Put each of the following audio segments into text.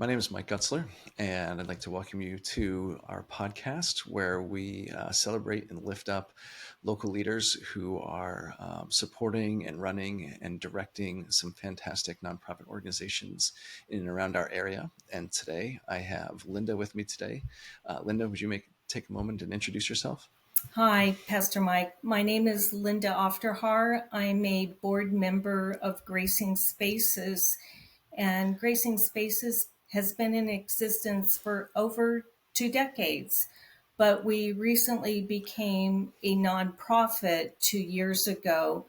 My name is Mike Gutzler, and I'd like to welcome you to our podcast where we celebrate and lift up local leaders who are supporting and running and directing some fantastic nonprofit organizations in and around our area. And today I have Linda with me today. Linda, would you take a moment and introduce yourself? Hi, Pastor Mike. My name is Linda Aufderhaar. I'm a board member of Gracing Spaces, and Gracing Spaces has been in existence for over 2 decades. But we recently became a nonprofit 2 years ago.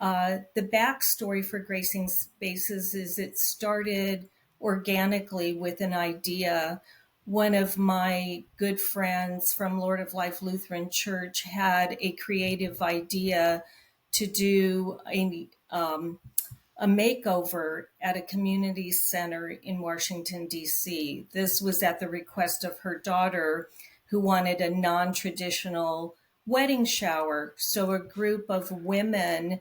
The backstory for Gracing Spaces is it started organically with an idea. One of my good friends from Lord of Life Lutheran Church had a creative idea to do a makeover at a community center in Washington, D.C. This was at the request of her daughter, who wanted a non traditional wedding shower. So a group of women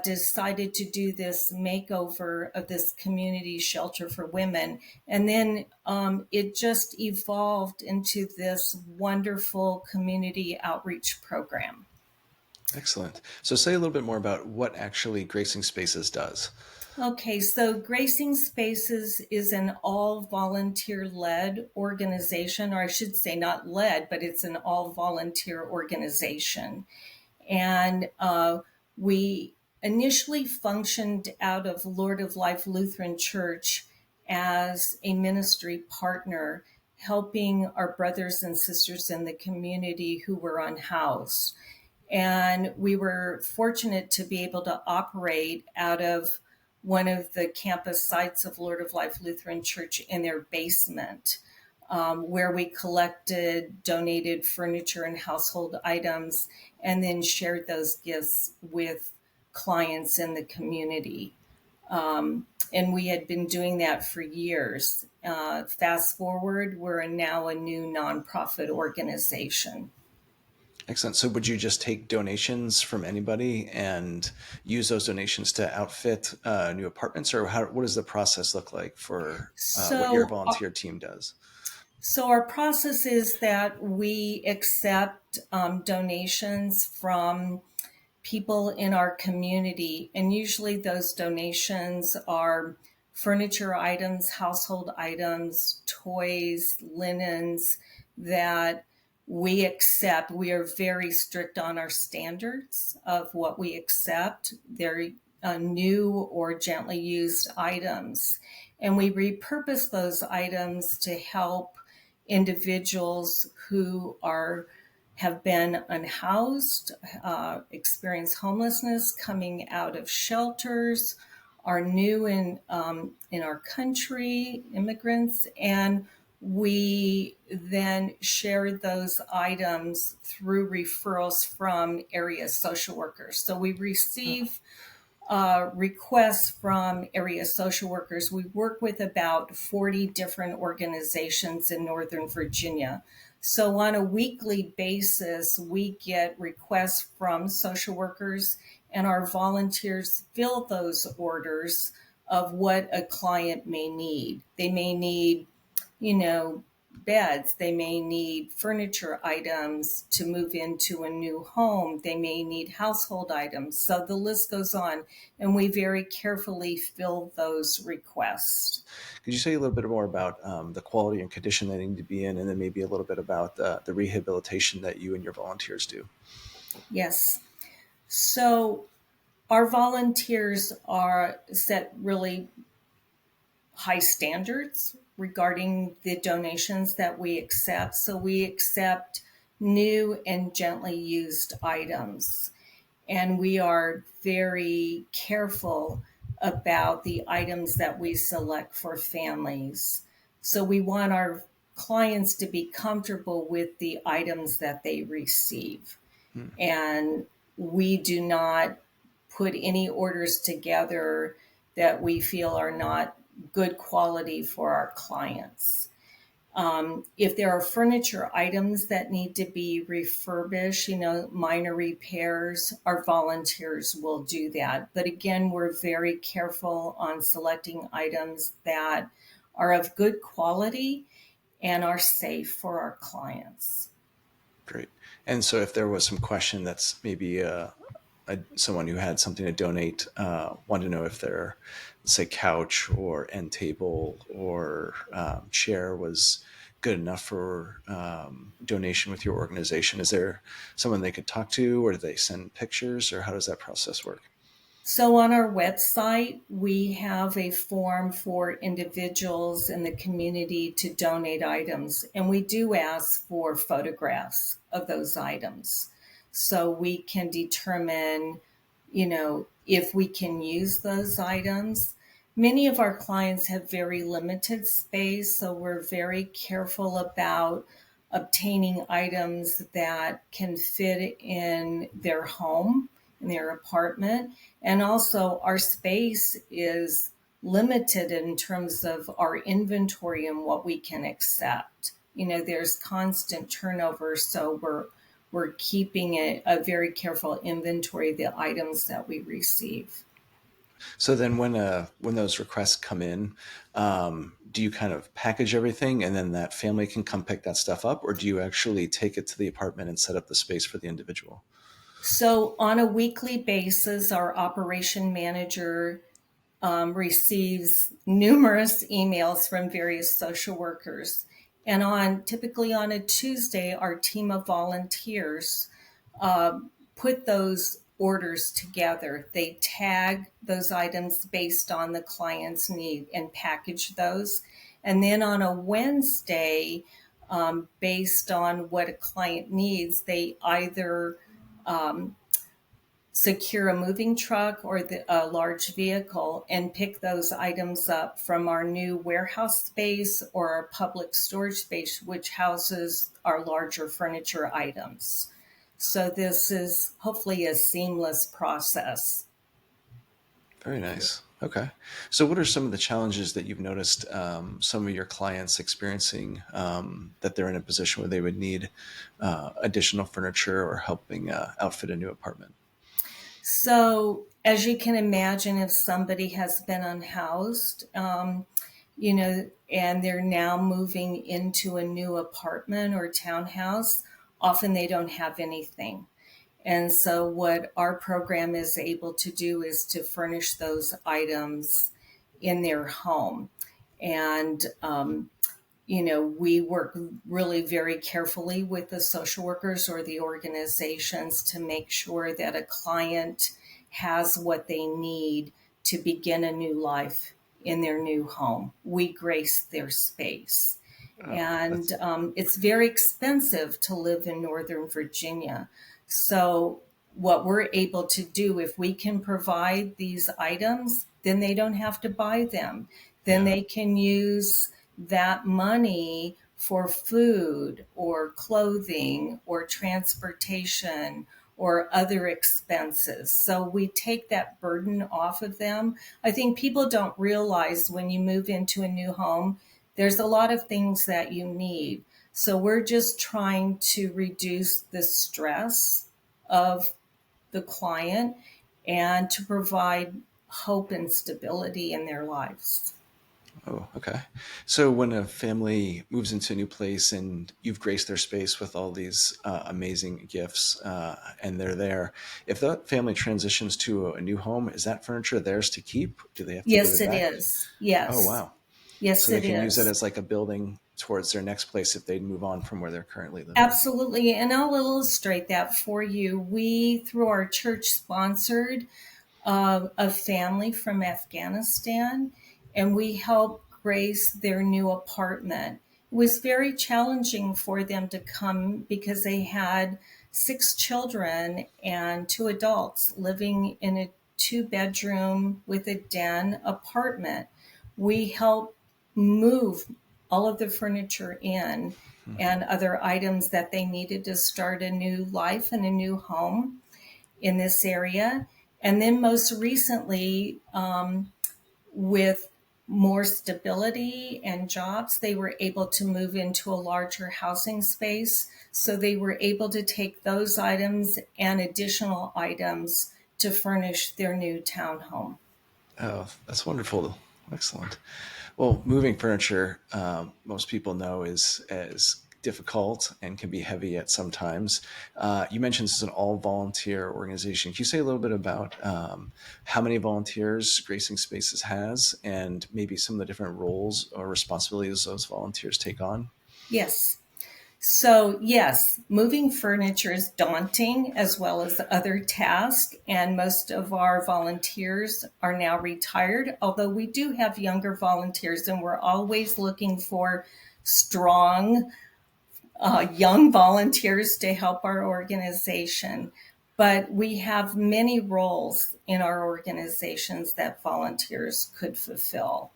decided to do this makeover of this community shelter for women. And then it just evolved into this wonderful community outreach program. Excellent. So, say a little bit more about what actually Gracing Spaces does. Okay, so Gracing Spaces is an all volunteer led organization, or I should say not led, but it's an all volunteer organization. And we initially functioned out of Lord of Life Lutheran Church as a ministry partner, helping our brothers and sisters in the community who were unhoused. And we were fortunate to be able to operate out of one of the campus sites of Lord of Life Lutheran Church in their basement, where we collected donated furniture and household items and then shared those gifts with clients in the community. And we had been doing that for years. Fast forward, we're now a new nonprofit organization. Excellent. So, would you just take donations from anybody and use those donations to outfit new apartments, or what does the process look like for what your So, volunteer team does? So our process is that we accept donations from people in our community, and usually those donations are furniture items, household items, toys, linens that we accept. We are very strict on our standards of what we accept. They're new or gently used items. And we repurpose those items to help individuals who have been unhoused, experience homelessness, coming out of shelters, are new in our country, immigrants, and we then share those items through referrals from area social workers. So we receive requests from area social workers. We work with about 40 different organizations in Northern Virginia. So on a weekly basis, we get requests from social workers, and our volunteers fill those orders of what a client may need. They may need, beds. They may need furniture items to move into a new home. They may need household items. So the list goes on, and we very carefully fill those requests. Could you say a little bit more about the quality and condition they need to be in, and then maybe a little bit about the rehabilitation that you and your volunteers do? Yes. So our volunteers are set really high standards regarding the donations that we accept. So we accept new and gently used items. And we are very careful about the items that we select for families. So we want our clients to be comfortable with the items that they receive. Hmm. And we do not put any orders together that we feel are not good quality for our clients. If there are furniture items that need to be refurbished, minor repairs, our volunteers will do that. But again, we're very careful on selecting items that are of good quality and are safe for our clients. Great. And so if there was some question that's maybe someone who had something to donate wanted to know if their, say, couch or end table or chair was good enough for donation with your organization, is there someone they could talk to, or do they send pictures, or how does that process work? So on our website, we have a form for individuals in the community to donate items, and we do ask for photographs of those items so we can determine, if we can use those items. Many of our clients have very limited space, so we're very careful about obtaining items that can fit in their home, in their apartment. And also, our space is limited in terms of our inventory and what we can accept. There's constant turnover, so we're keeping a very careful inventory of the items that we receive. So then when those requests come in, do you kind of package everything and then that family can come pick that stuff up, or do you actually take it to the apartment and set up the space for the individual? So, on a weekly basis, our operation manager receives numerous emails from various social workers. And typically on a Tuesday, our team of volunteers put those orders together. They tag those items based on the client's need and package those. And then on a Wednesday, based on what a client needs, they either secure a moving truck or a large vehicle and pick those items up from our new warehouse space or our public storage space, which houses our larger furniture items. So this is hopefully a seamless process. Very nice. Okay. So, what are some of the challenges that you've noticed some of your clients experiencing that they're in a position where they would need additional furniture or helping outfit a new apartment? So, as you can imagine, if somebody has been unhoused, and they're now moving into a new apartment or townhouse, often they don't have anything. And so, what our program is able to do is to furnish those items in their home. And we work really very carefully with the social workers or the organizations to make sure that a client has what they need to begin a new life in their new home. We grace their space. Oh, And that's it's very expensive to live in Northern Virginia. So, what we're able to do, if we can provide these items, then they don't have to buy them. Then yeah. they can use that money for food or clothing or transportation or other expenses. So we take that burden off of them. I think people don't realize when you move into a new home, there's a lot of things that you need. So we're just trying to reduce the stress of the client and to provide hope and stability in their lives. Oh, okay. So when a family moves into a new place and you've graced their space with all these amazing gifts and they're there, if that family transitions to a new home, is that furniture theirs to keep? Do they have to give Yes, it it back? is. Oh, Yes. wow. Yes, So they it can use it is. as like a building towards their next place if they move on from where they're currently living. Absolutely. And I'll illustrate that for you. We, through our church, sponsored a family from Afghanistan, and we helped grace their new apartment. It was very challenging for them to come because they had six children and two adults living in a two-bedroom with a den apartment. We helped move all of the furniture in and other items that they needed to start a new life and a new home in this area. And then most recently, with more stability and jobs, they were able to move into a larger housing space. So they were able to take those items and additional items to furnish their new townhome. Oh, that's wonderful. Excellent. Well, moving furniture, most people know is as difficult and can be heavy at some times. You mentioned this is an all volunteer organization. Can you say a little bit about how many volunteers Gracing Spaces has and maybe some of the different roles or responsibilities those volunteers take on? Yes. So, yes, moving furniture is daunting as well as other tasks, and most of our volunteers are now retired, although we do have younger volunteers, and we're always looking for strong young volunteers to help our organization. But we have many roles in our organizations that volunteers could fulfill.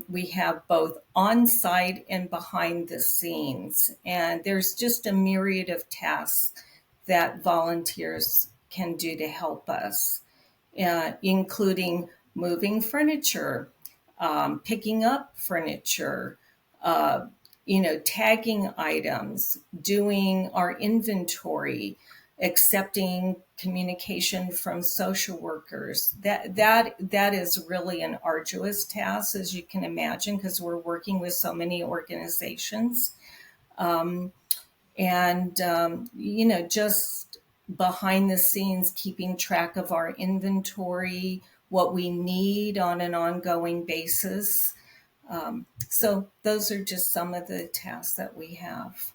We have both on site and behind the scenes, and there's just a myriad of tasks that volunteers can do to help us, including moving furniture, picking up furniture, uh, tagging items, doing our inventory, accepting communication from social workers. That is really an arduous task, as you can imagine, because we're working with so many organizations. Just behind the scenes, keeping track of our inventory, what we need on an ongoing basis. So those are just some of the tasks that we have.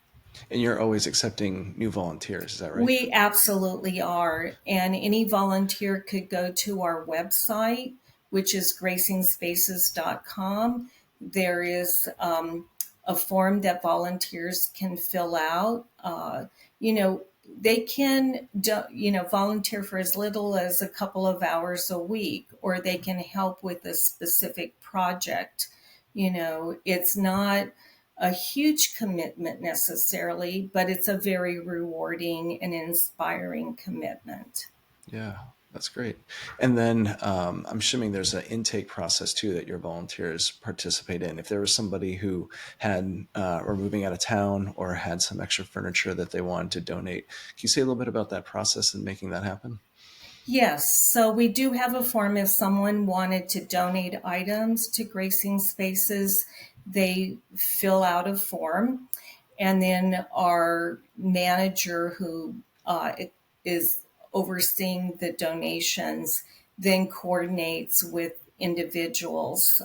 And you're always accepting new volunteers, is that right? We absolutely are. And any volunteer could go to our website, which is gracingspaces.com. There is a form that volunteers can fill out. You know, they can, volunteer for as little as a couple of hours a week, or they can help with a specific project. It's not a huge commitment necessarily, but it's a very rewarding and inspiring commitment. Yeah, that's great. And then I'm assuming there's an intake process too that your volunteers participate in. If there was somebody who had or moving out of town or had some extra furniture that they wanted to donate, can you say a little bit about that process and making that happen? Yes, so we do have a form. If someone wanted to donate items to Gracing Spaces, they fill out a form, and then our manager, who is overseeing the donations, then coordinates with individuals.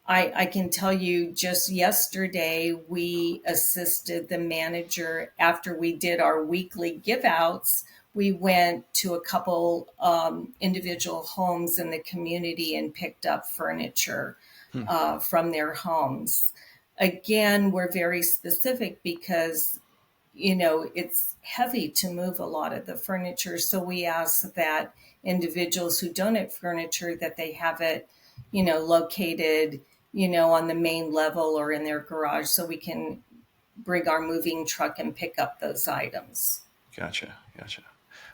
I can tell you just yesterday, we assisted the manager after we did our weekly give outs. We went to a couple individual homes in the community and picked up furniture Hmm. from their homes. Again, we're very specific because it's heavy to move a lot of the furniture. So we ask that individuals who donate furniture that they have it, located, on the main level or in their garage so we can bring our moving truck and pick up those items. Gotcha, gotcha.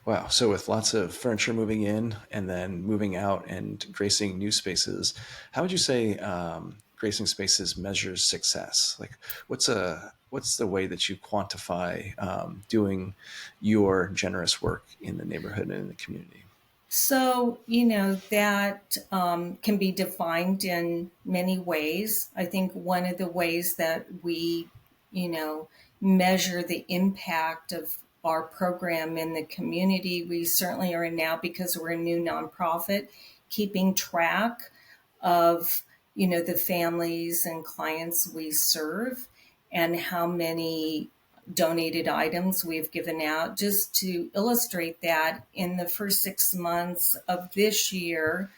Wow. So with lots of furniture moving in and then moving out and gracing new spaces, how would you say gracing spaces measures success? Like, what's the way that you quantify doing your generous work in the neighborhood and in the community? So, that can be defined in many ways. I think one of the ways that we, you know, measure the impact of our program in the community, we certainly are now because we're a new nonprofit, keeping track of, the families and clients we serve and how many donated items we've given out. Just to illustrate that, in the first 6 months of this year,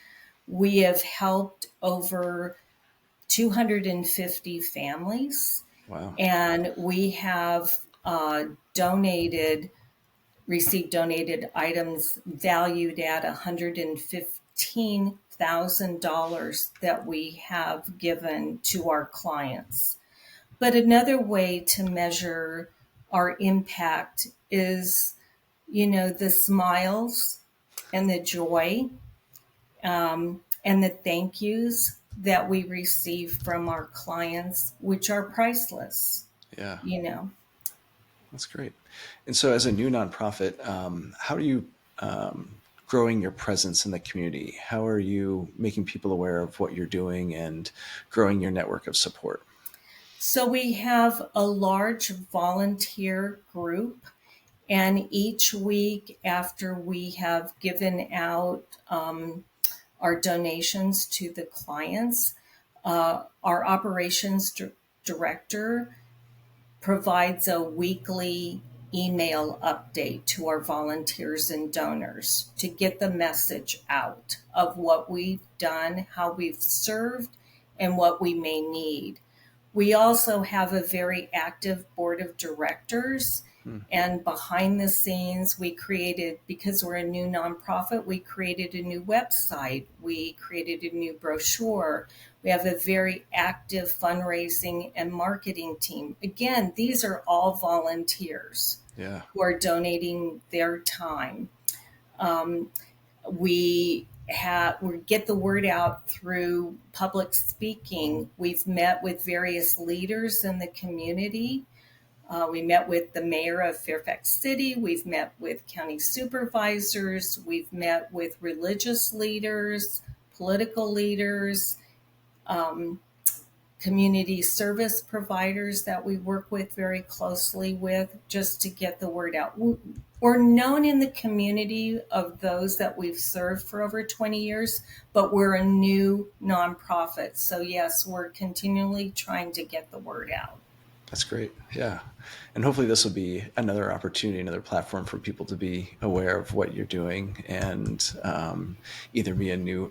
we have helped over 250 families, Wow. and we have donated, received donated items valued at $115,000 that we have given to our clients. But another way to measure our impact is, the smiles and the joy, and the thank yous that we receive from our clients, which are priceless, Yeah, you know. that's great. And so, as a new nonprofit, how do you growing your presence in the community? How are you making people aware of what you're doing and growing your network of support? So we have a large volunteer group, and each week after we have given out our donations to the clients, our operations director provides a weekly email update to our volunteers and donors to get the message out of what we've done, how we've served, and what we may need. We also have a very active board of directors. Hmm. And behind the scenes, we created, because we're a new nonprofit, we created a new website. We created a new brochure. We have a very active fundraising and marketing team. Again, these are all volunteers Yeah. who are donating their time. Um, we get the word out through public speaking. We've met with various leaders in the community. We met with the mayor of Fairfax City. We've met with county supervisors. We've met with religious leaders, political leaders, um, community service providers that we work with very closely with, just to get the word out. We're known in the community of those that we've served for over 20 years, but we're a new nonprofit. So yes, we're continually trying to get the word out. That's great. Yeah. And hopefully this will be another opportunity, another platform for people to be aware of what you're doing and either be a new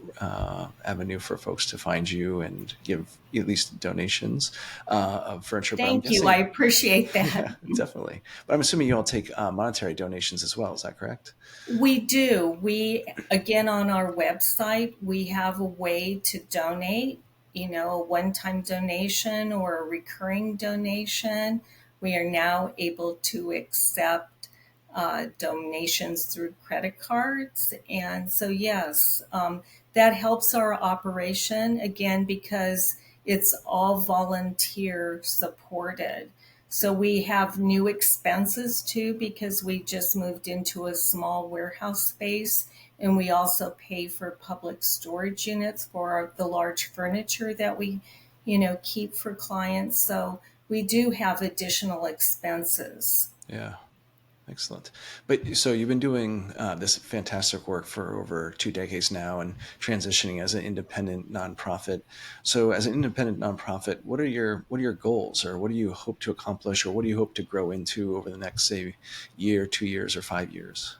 avenue for folks to find you and give at least donations of furniture. But I'm Thank you. I guessing, appreciate that. yeah, definitely. But I'm assuming you all take monetary donations as well. Is that correct? We do. We, again, on our website, we have a way to donate, a one time donation or a recurring donation. We are now able to accept donations through credit cards. And so, yes, that helps our operation, again, because it's all volunteer supported. So we have new expenses too, because we just moved into a small warehouse space, and we also pay for public storage units for the large furniture that we, keep for clients. So we do have additional expenses. Yeah. Excellent. But so you've been doing this fantastic work for over 2 decades now and transitioning as an independent nonprofit. So as an independent nonprofit, what are your goals, or what do you hope to accomplish, or what do you hope to grow into over the next, say, year, 2 years, or 5 years?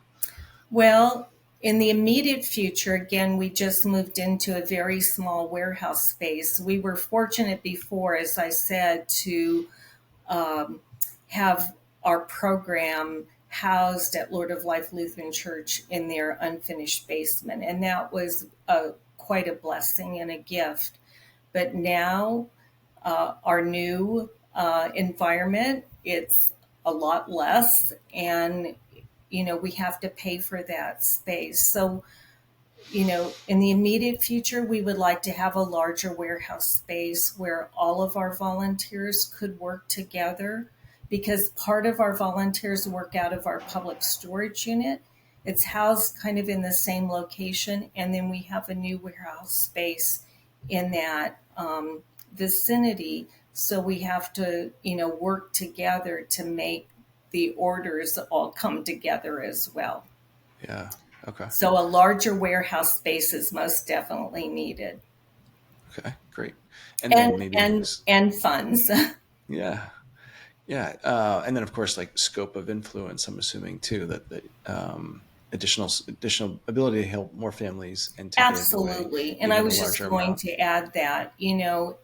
Well, in the immediate future, again, we just moved into a very small warehouse space. We were fortunate before, as I said, to um, have our program housed at Lord of Life Lutheran Church in their unfinished basement. And that was quite a blessing and a gift. But now, our new environment, it's a lot less. And, we have to pay for that space. So in the immediate future, we would like to have a larger warehouse space where all of our volunteers could work together, because part of our volunteers work out of our public storage unit. It's housed kind of in the same location. And then we have a new warehouse space in that vicinity. So we have to, work together to make the orders all come together as well. Yeah. Okay. So a larger warehouse space is most definitely needed. Okay. Great. And then And maybe, and and funds. yeah. Yeah, and then of course, like scope of influence. I'm assuming too that additional ability to help more families and to give away Absolutely. And I even a was just larger going amount. to add that,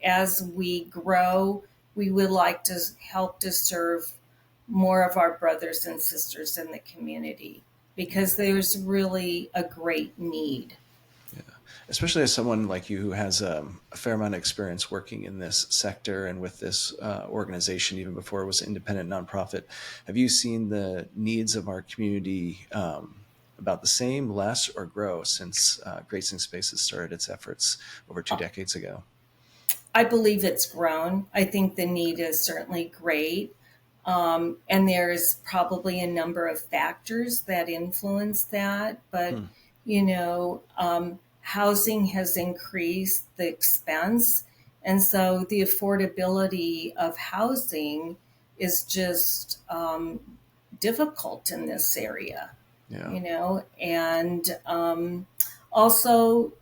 as we grow, we would like to help to serve more of our brothers and sisters in the community, Yeah, because there's really a great need. yeah. Especially as someone like you who has a fair amount of experience working in this sector and with this organization, even before it was an independent nonprofit. Have you seen the needs of our community about the same, less, or grow since Gracing Spaces started its efforts over 2 decades ago? I believe it's grown. I think the need is certainly great. And there's probably a number of factors that influence that. But, Hmm. housing has increased the expense. And so the affordability of housing is just difficult in this area, Yeah. and also,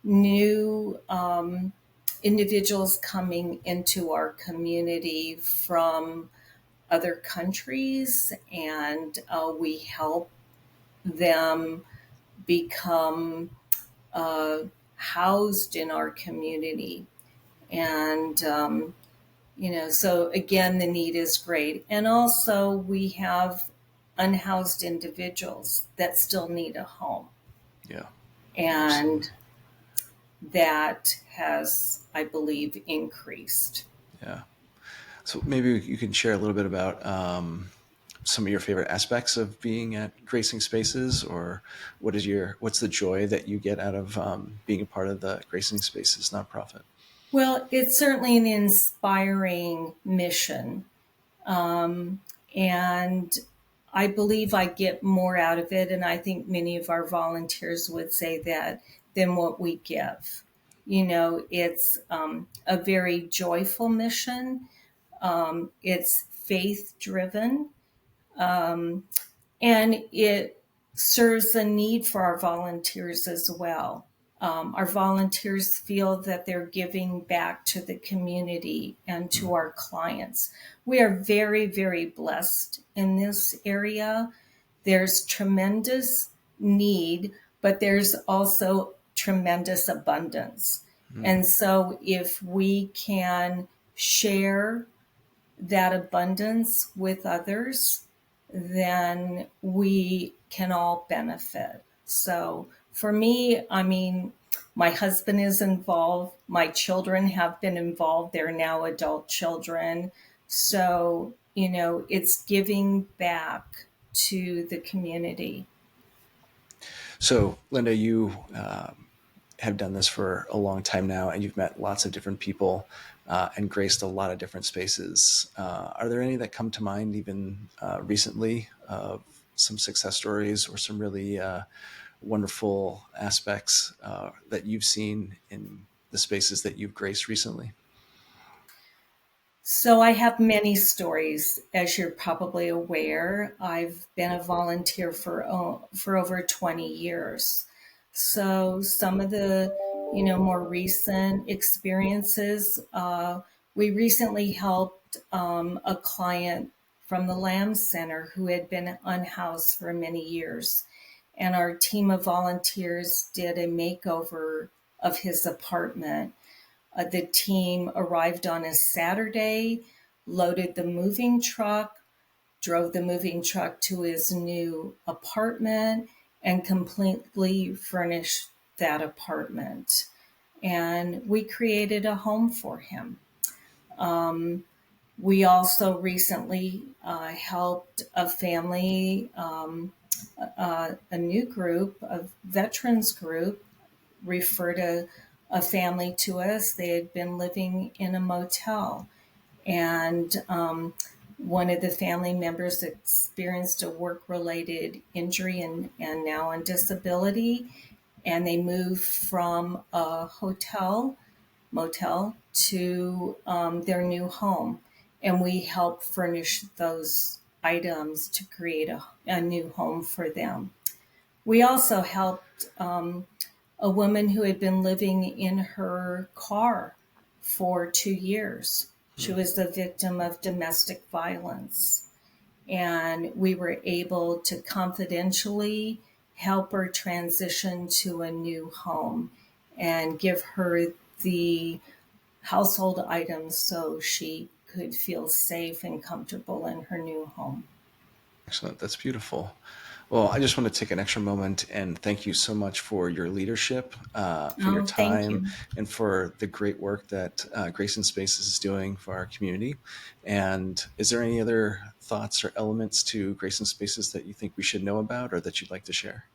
new individuals coming into our community from other countries, and we help them become uh, housed in our community. And, so again, the need is great. And also, we have unhoused individuals that still need a home. Yeah. Absolutely. And that has, I believe, increased. Yeah. So maybe you can share a little bit about some of your favorite aspects of being at Gracing Spaces, or what's the joy that you get out of being a part of the Gracing Spaces nonprofit? Well, it's certainly an inspiring mission. And I believe I get more out of it. And I think many of our volunteers would say that than what we give. It's a very joyful mission. It's faith driven, and it serves a need for our volunteers as well. Our volunteers feel that they're giving back to the community and Mm. to our clients. We are very, very blessed in this area. There's tremendous need, but there's also tremendous abundance. Mm. And so if we can share that abundance with others, then we can all benefit. So for me, I mean, my husband is involved. My children have been involved. They're now adult children. So, it's giving back to the community. So, Linda, you have done this for a long time now, and you've met lots of different people and graced a lot of different spaces. Are there any that come to mind, even recently, of some success stories or some really wonderful aspects that you've seen in the spaces that you've graced recently? So I have many stories, as you're probably aware. I've been a volunteer for over 20 years. So some of the more recent experiences, we recently helped a client from the Lamb Center who had been unhoused for many years, and our team of volunteers did a makeover of his apartment. The team arrived on a Saturday, loaded the moving truck, drove the moving truck to his new apartment, and completely furnished that apartment. And we created a home for him. We also recently helped a family, a new group, a veterans group, referred a family to us. They had been living in a motel, and one of the family members experienced a work related injury and now on disability. And they moved from a motel to their new home. And we helped furnish those items to create a new home for them. We also helped a woman who had been living in her car for 2 years. She Hmm. was the victim of domestic violence. And we were able to confidentially help her transition to a new home and give her the household items so she could feel safe and comfortable in her new home. Excellent. That's beautiful. Well, I just want to take an extra moment and thank you so much for your leadership, for your Oh, thank time, you. and for the great work that Grace in Spaces is doing for our community. And is there any other thoughts or elements to Grace in Spaces that you think we should know about or that you'd like to share?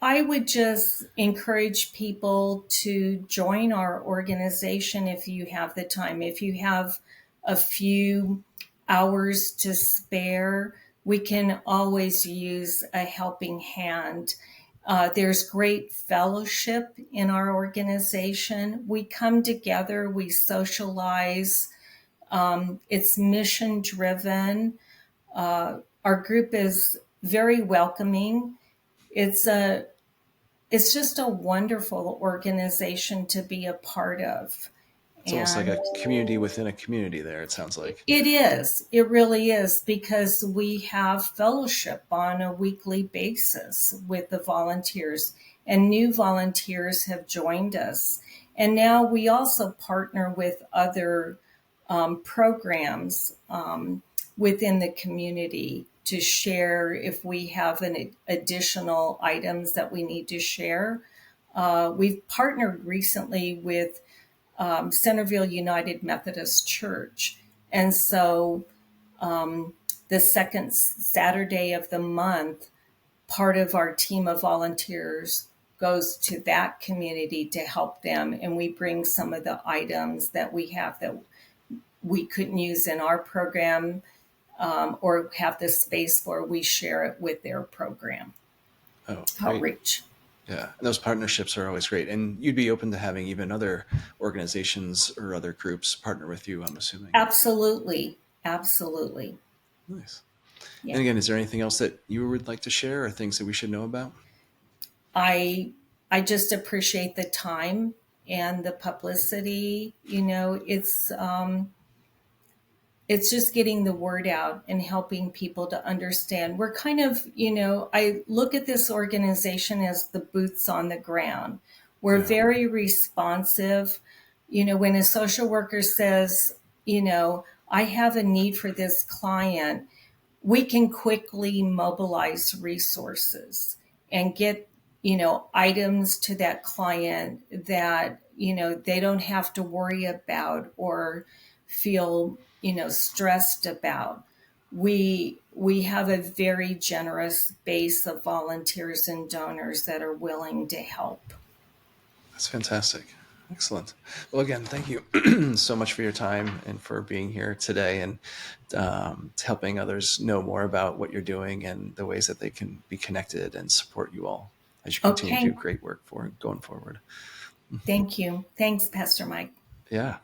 I would just encourage people to join our organization if you have the time. If you have a few hours to spare, we can always use a helping hand. There's great fellowship in our organization. We come together, we socialize. It's mission driven. Our group is very welcoming. It's a it's just a wonderful organization to be a part of. It's almost like And a community within a community there, it sounds like. it is. It really is because we have fellowship on a weekly basis with the volunteers, and new volunteers have joined us. And now we also partner with other programs within the community to share if we have an additional items that we need to share. We've partnered recently with Centerville United Methodist Church. And so the second Saturday of the month, part of our team of volunteers goes to that community to help them. And we bring some of the items that we have that we couldn't use in our program or have the space for, we share it with their program Oh, great. outreach. Yeah, and those partnerships are always great. And you'd be open to having even other organizations or other groups partner with you, I'm assuming. Absolutely. Absolutely. Nice. And Yeah. again, is there anything else that you would like to share or things that we should know about? I I just appreciate the time and the publicity. It's just getting the word out and helping people to understand. We're kind of, I look at this organization as the boots on the ground. We're Yeah. very responsive. When a social worker says, I have a need for this client, we can quickly mobilize resources and get items to that client that they don't have to worry about or feel stressed about. We have a very generous base of volunteers and donors that are willing to help. That's fantastic. Excellent. Well, again, thank you so much for your time and for being here today and helping others know more about what you're doing and the ways that they can be connected and support you all as you continue to do Okay, great work for going forward. thank you. Thanks, Pastor Mike. Yeah.